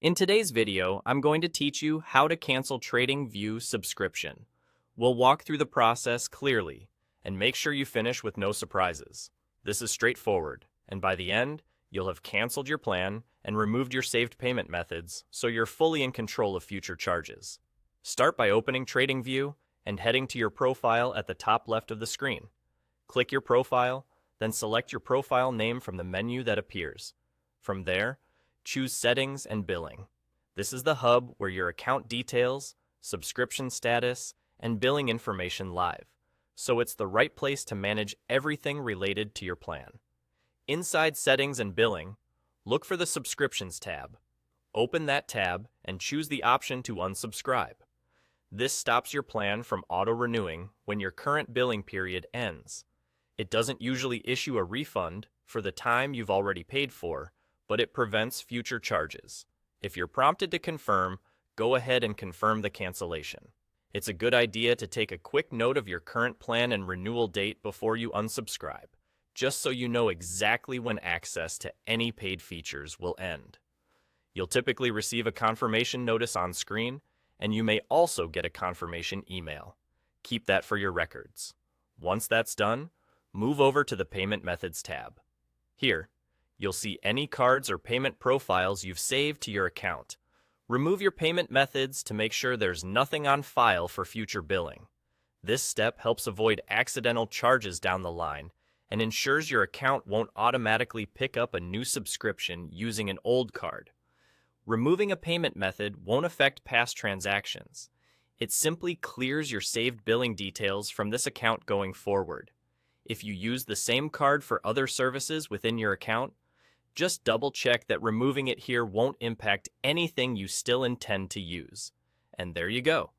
In today's video, I'm going to teach you how to cancel TradingView subscription. We'll walk through the process clearly and make sure you finish with no surprises. This is straightforward, and by the end, you'll have canceled your plan and removed your saved payment methods so you're fully in control of future charges. Start by opening TradingView and heading to your profile at the top left of the screen. Click your profile, then select your profile name from the menu that appears. From there, choose Settings and Billing. This is the hub where your account details, subscription status, and billing information live, so it's the right place to manage everything related to your plan. Inside Settings and Billing, look for the Subscriptions tab. Open that tab and choose the option to unsubscribe. This stops your plan from auto-renewing when your current billing period ends. It doesn't usually issue a refund for the time you've already paid for, but it prevents future charges. If you're prompted to confirm, go ahead and confirm the cancellation. It's a good idea to take a quick note of your current plan and renewal date before you unsubscribe, just so you know exactly when access to any paid features will end. You'll typically receive a confirmation notice on screen, and you may also get a confirmation email. Keep that for your records. Once that's done, move over to the Payment Methods tab. Here, you'll see any cards or payment profiles you've saved to your account. Remove your payment methods to make sure there's nothing on file for future billing. This step helps avoid accidental charges down the line and ensures your account won't automatically pick up a new subscription using an old card. Removing a payment method won't affect past transactions. It simply clears your saved billing details from this account going forward. If you use the same card for other services within your account, just double-check that removing it here won't impact anything you still intend to use. And there you go.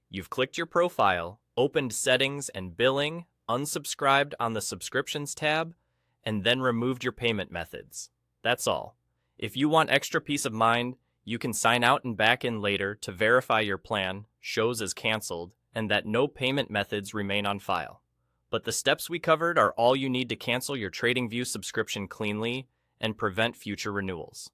You've clicked your profile, opened Settings and Billing, unsubscribed on the Subscriptions tab, and then removed your payment methods. That's all. If you want extra peace of mind, you can sign out and back in later to verify your plan shows as canceled and that no payment methods remain on file. But the steps we covered are all you need to cancel your TradingView subscription cleanly and prevent future renewals.